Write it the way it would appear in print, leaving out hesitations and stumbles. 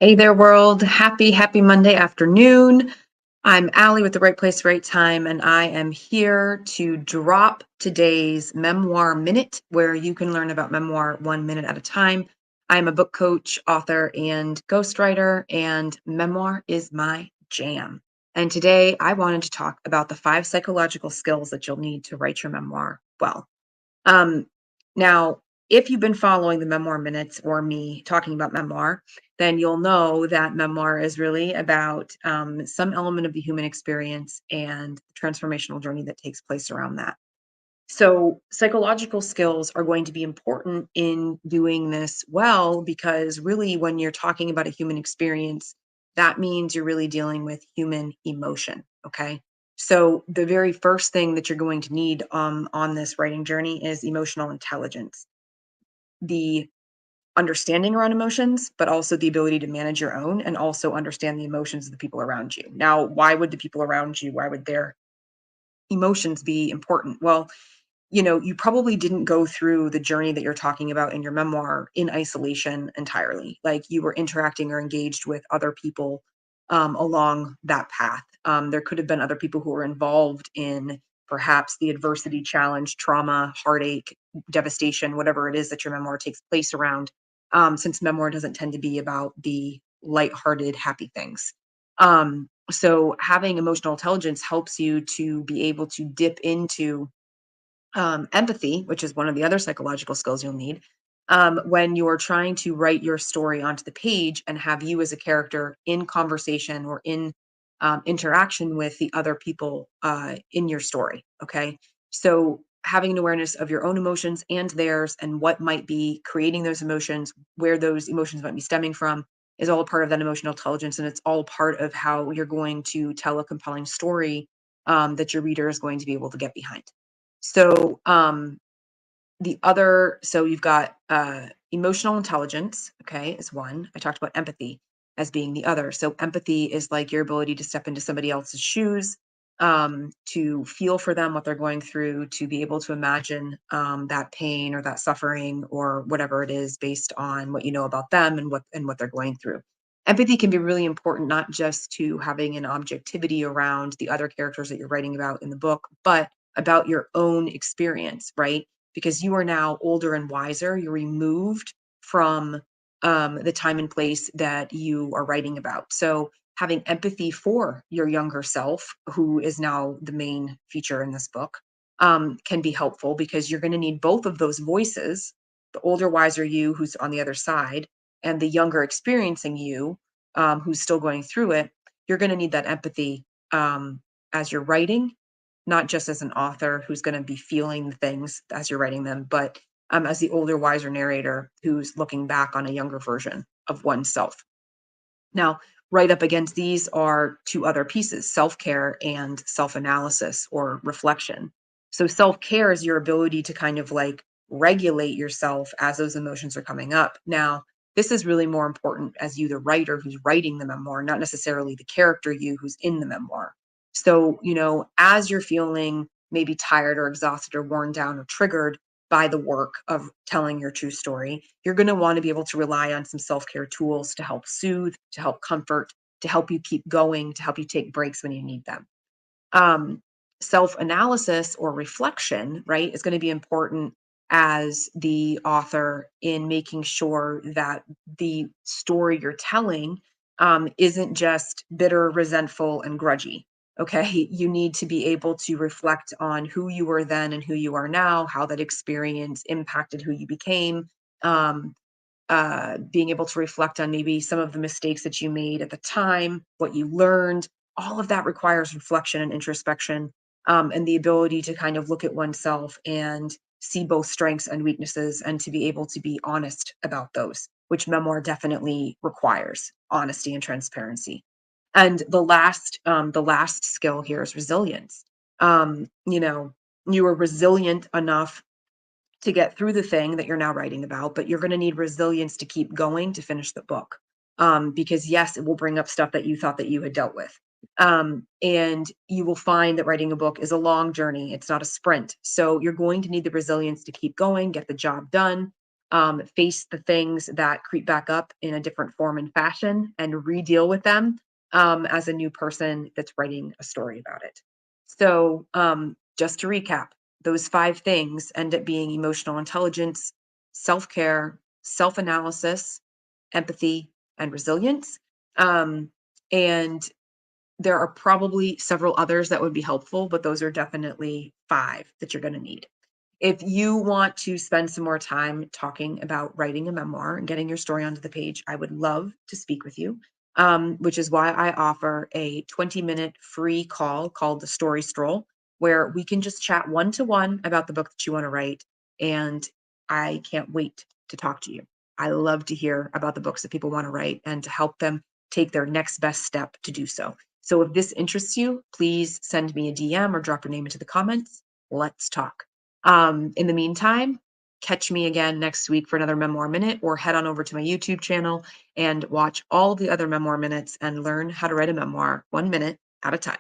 Hey there, world. Happy Monday afternoon. I'm Allie with the Right Place, Right Time, and I am here to drop today's Memoir Minute, where you can learn about memoir 1 minute at a time. I'm a book coach, author, and ghostwriter, and memoir is my jam. And today I wanted to talk about the 5 psychological skills that you'll need to write your memoir well. Um, Now, if you've been following the Memoir Minutes or me talking about memoir, then you'll know that memoir is really about some element of the human experience and the transformational journey that takes place around that. So, psychological skills are going to be important in doing this well because really, when you're talking about a human experience, that means you're really dealing with human emotion. Okay. So, the very first thing that you're going to need on this writing journey is emotional intelligence, the understanding around emotions, but also the ability to manage your own and also understand the emotions of the people around you. Now, why would the people around you, why would their emotions be important? Well, you probably didn't go through the journey that you're talking about in your memoir in isolation entirely. Like you were interacting or engaged with other people along that path. There could have been other people who were involved in perhaps the adversity, challenge, trauma, heartache, devastation, whatever it is that your memoir takes place around. Since memoir doesn't tend to be about the lighthearted, happy things. So having emotional intelligence helps you to be able to dip into empathy, which is one of the other psychological skills you'll need, when you're trying to write your story onto the page and have you as a character in conversation or in interaction with the other people in your story. Okay. So, having an awareness of your own emotions and theirs and what might be creating those emotions, where those emotions might be stemming from, is all a part of that emotional intelligence. And it's all part of how you're going to tell a compelling story that your reader is going to be able to get behind. So, so you've got emotional intelligence, okay, is one. I talked about empathy as being the other. So empathy is like your ability to step into somebody else's shoes, to feel for them what they're going through, to be able to imagine that pain or that suffering or whatever it is based on what you know about them and what they're going through. Empathy can be really important, not just to having an objectivity around the other characters that you're writing about in the book, but about your own experience, right? Because you are now older and wiser. You're removed from the time and place that you are writing about. So, having empathy for your younger self, who is now the main feature in this book, can be helpful because you're going to need both of those voices, the older, wiser you who's on the other side, and the younger, experiencing you who's still going through it. You're going to need that empathy as you're writing, not just as an author who's going to be feeling the things as you're writing them, but as the older, wiser narrator who's looking back on a younger version of oneself. Now, right up against these are two other pieces, self care and self analysis or reflection. So, self care is your ability to kind of like regulate yourself as those emotions are coming up. Now, this is really more important as you, the writer who's writing the memoir, not necessarily the character you who's in the memoir. So, as you're feeling maybe tired or exhausted or worn down or triggered by the work of telling your true story, you're going to want to be able to rely on some self care tools to help soothe, to help comfort, to help you keep going, to help you take breaks when you need them. Um, Self analysis or reflection, right, is going to be important as the author in making sure that the story you're telling isn't just bitter, resentful, and grudgy. Okay, you need to be able to reflect on who you were then and who you are now, how that experience impacted who you became. Um, Being able to reflect on maybe some of the mistakes that you made at the time, what you learned, all of that requires reflection and introspection, and the ability to kind of look at oneself and see both strengths and weaknesses and to be able to be honest about those, which memoir definitely requires honesty and transparency. And the last skill here is resilience. You are resilient enough to get through the thing that you're now writing about, but you're going to need resilience to keep going to finish the book. Because yes, it will bring up stuff that you thought that you had dealt with. And you will find that writing a book is a long journey. It's not a sprint. So you're going to need the resilience to keep going, get the job done. face the things that creep back up in a different form and fashion and re-deal with them as a new person that's writing a story about it. So, just to recap, those five things end up being emotional intelligence, self care, self analysis, empathy, and resilience. Um, and there are probably several others that would be helpful, but those are definitely five that you're going to need. If you want to spend some more time talking about writing a memoir and getting your story onto the page, I would love to speak with you, which is why I offer a 20-minute free call called the Story Stroll, where we can just chat one to one about the book that you want to write. And I can't wait to talk to you. I love to hear about the books that people want to write and to help them take their next best step to do so. So if this interests you, please send me a DM or drop your name into the comments. Let's talk. In the meantime, catch me again next week for another Memoir Minute, or head on over to my YouTube channel and watch all the other Memoir Minutes and learn how to write a memoir 1 minute at a time.